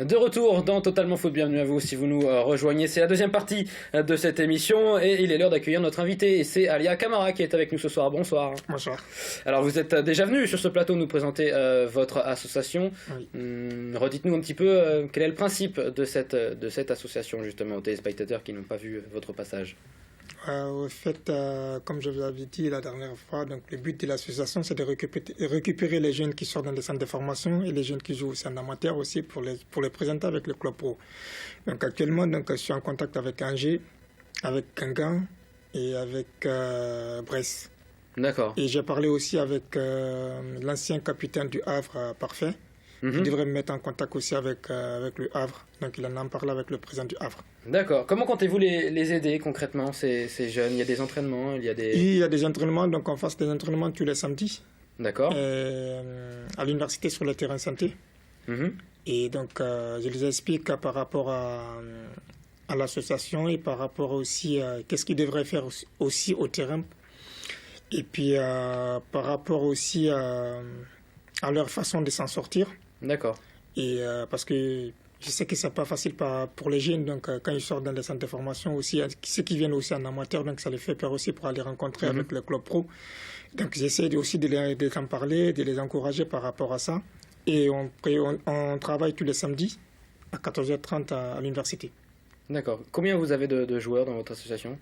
De retour dans Totalement Foot, bienvenue à vous si vous nous rejoignez. C'est la deuxième partie de cette émission et il est l'heure d'accueillir notre invité. Et c'est Alia Camara qui est avec nous ce soir. Bonsoir. Bonsoir. Alors vous êtes déjà venu sur ce plateau nous présenter votre association. Oui. Redites-nous un petit peu quel est le principe de cette association justement aux téléspectateurs qui n'ont pas vu votre passage. Au fait, comme je vous avais dit la dernière fois, donc le but de l'association, c'est de récupérer les jeunes qui sortent dans les centres de formation et les jeunes qui jouent aussi en amateur aussi pour les présenter avec le club pro. Donc actuellement, donc, je suis en contact avec Angers, avec Guingamp et avec Brest. D'accord. Et j'ai parlé aussi avec l'ancien capitaine du Havre, Parfait. Il devrait me mettre en contact aussi avec le Havre. Donc il en a parlé avec le président du Havre. D'accord. Comment comptez-vous les aider concrètement, ces jeunes? Il y a des entraînements, il y a des entraînements, donc on fait des entraînements tous les samedis. D'accord. À l'université sur le terrain santé. Et donc je les explique par rapport à l'association et par rapport aussi à qu'est-ce qu'ils devraient faire aussi au terrain. Et puis par rapport aussi à leur façon de s'en sortir. D'accord. Et parce que je sais que c'est pas facile pour les jeunes, donc quand ils sortent dans des centres de formation aussi, ceux qui viennent aussi en amateur, donc ça les fait peur aussi pour aller rencontrer avec le club pro. Donc j'essaie aussi de les en parler, de les encourager par rapport à ça. Et on travaille tous les samedis à 14h30 à l'université. D'accord. Combien vous avez de joueurs dans votre association?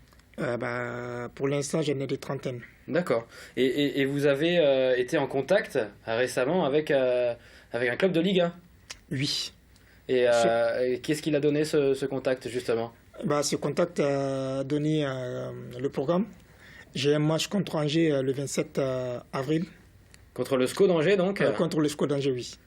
Pour l'instant, j'en ai des trentaines. D'accord. Et vous avez été en contact récemment avec un club de Ligue 1? Oui. Et qu'est-ce qu'il a donné ce contact justement? Ce contact a donné le programme. J'ai un match contre Angers le 27 avril. Contre le SCO d'Angers donc? Contre le SCO d'Angers, oui.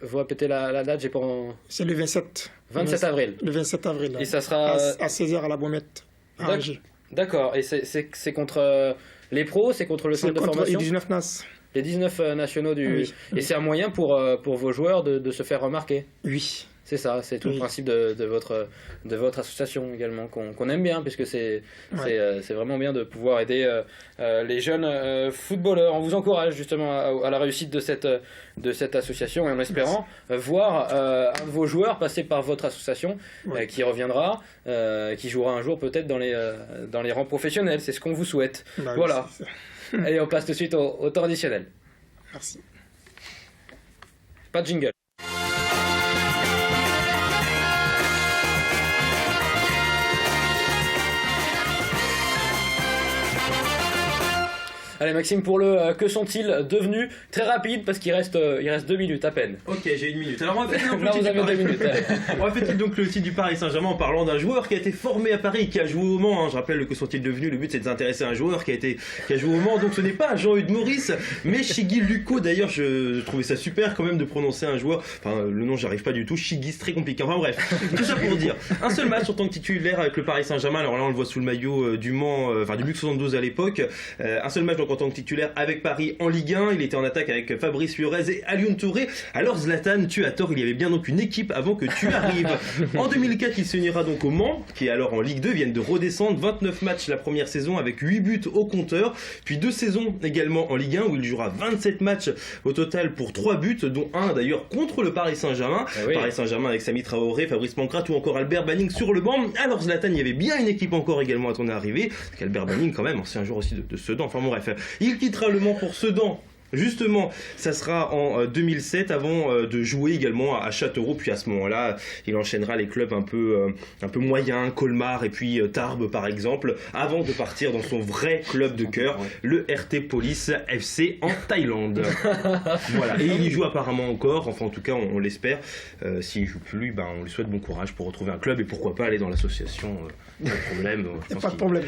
Vous répétez la date, j'ai pas... C'est le 27. 27 avril. Le 27 avril. Et ça sera... À 16h à la Baumette, à Angers. D'accord. Et c'est contre les pros, c'est contre le centre de formation? Les 19 NAS. Les 19 nationaux du... Oui. Et c'est un moyen pour vos joueurs de se faire remarquer? Oui. C'est ça, c'est tout le principe de votre association également, qu'on aime bien, puisque c'est vraiment bien de pouvoir aider les jeunes footballeurs. On vous encourage justement à la réussite de cette association, et en espérant voir un de vos joueurs passer par votre association, qui reviendra, qui jouera un jour peut-être dans les rangs professionnels. C'est ce qu'on vous souhaite. Voilà. Et on passe tout de suite au temps additionnel. Merci. Pas de jingle. Allez Maxime, pour le que sont-ils devenus? Très rapide parce qu'il reste 2 minutes à peine. Ok, j'ai 1 minute. Alors on va faire Là vous avez 2 minutes. On va faire donc le titre du Paris Saint-Germain en parlant d'un joueur qui a été formé à Paris, qui a joué au Mans. Je rappelle le que sont-ils devenus. Le but c'est de s'intéresser à un joueur qui a joué au Mans. Donc ce n'est pas Jean-Eudes Maurice, mais Chigi Luco. D'ailleurs je trouvais ça super quand même de prononcer un joueur. Enfin le nom j'arrive pas du tout. Chigi c'est très compliqué. Enfin bref, tout ça pour dire un seul match en tant que titulaire avec le Paris Saint-Germain. Alors là on le voit sous le maillot du Mans, enfin du BUC 72 à l'époque. Un seul match donc en tant que titulaire avec Paris en Ligue 1, il était en attaque avec Fabrice Fiorez et Alioune Touré. Alors Zlatan, tu as tort, il y avait bien donc une équipe avant que tu arrives. En 2004, il s'unira donc au Mans, qui est alors en Ligue 2, viennent de redescendre. 29 matchs la première saison avec 8 buts au compteur, puis 2 saisons également en Ligue 1 où il jouera 27 matchs au total pour 3 buts, dont un d'ailleurs contre le Paris Saint-Germain. Paris Saint-Germain avec Sami Traoré, Fabrice Pancrate ou encore Albert Banning sur le banc. Alors Zlatan, il y avait bien une équipe encore également à ton arrivée, avec Albert Banning quand même, ancien joueur aussi de Sedan. Enfin bon bref, il quittera le Mans pour Sedan. Justement, ça sera en 2007 avant de jouer également à Châteauroux, puis à ce moment-là, il enchaînera les clubs un peu moyens, Colmar et puis Tarbes par exemple, avant de partir dans son vrai club de cœur, le RT Police FC en Thaïlande. Voilà, et il y joue apparemment encore, enfin en tout cas on l'espère. S'il joue plus, on lui souhaite bon courage pour retrouver un club et pourquoi pas aller dans l'association. Pas de problème. Pas de problème.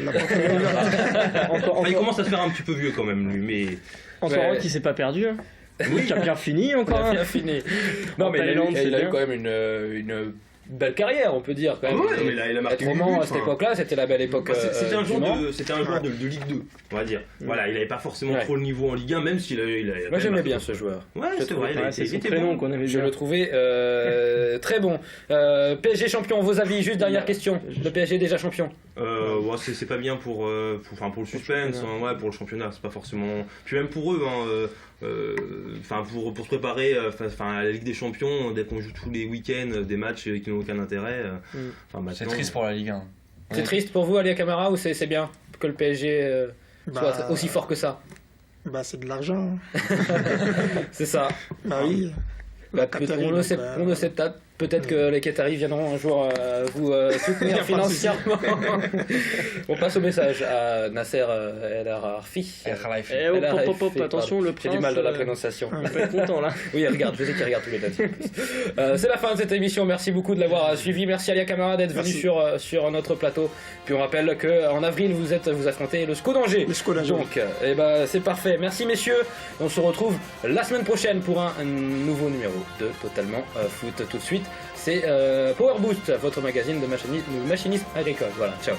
Il commence à se faire un petit peu vieux quand même lui, mais... Encore qui s'est pas perdu. Hein. Oui, qui a bien fini encore. Il a bien fini. Non, mais il a eu quand même une belle carrière, on peut dire. Quand même. Mais là, il a marqué être Mans à cette époque-là, c'était la belle époque. C'était un joueur de Ligue 2, on va dire. Voilà, il n'avait pas forcément trop le niveau en Ligue 1, même s'il a moi j'aimais bien ce joueur. Ouais, c'est vrai, c'est son prénom qu'on avait. Je le trouvais très bon. PSG champion, vos avis, juste dernière question. Le PSG déjà champion? Ouais, c'est pas bien pour le suspense, ouais, pour le championnat, c'est pas forcément. Puis même pour eux, pour se préparer à la Ligue des Champions, dès qu'on joue tous les week-ends des matchs qui n'ont aucun intérêt. C'est triste pour la Ligue 1. C'est triste pour vous, Ali Camara, ou c'est bien que le PSG soit aussi fort que ça? C'est de l'argent. C'est ça. Oui. On ne sait pas. Peut-être que les Qataris viendront un jour vous soutenir financièrement. On passe au message à Nasser El Arfi. Attention, le prince. J'ai du mal dans la prononciation. Il peut être content là. Oui, je sais qu'il regarde tous les dates. C'est la fin de cette émission. Merci beaucoup de l'avoir suivi. Merci Ali Camara d'être venu sur notre plateau. Puis on rappelle qu'en avril, vous affrontez le SCO d'Angers. Donc, c'est parfait. Merci messieurs. On se retrouve la semaine prochaine pour un nouveau numéro de Totalement Foot. Tout de suite, c'est Power Boost, votre magazine de machinisme agricole. Voilà, ciao.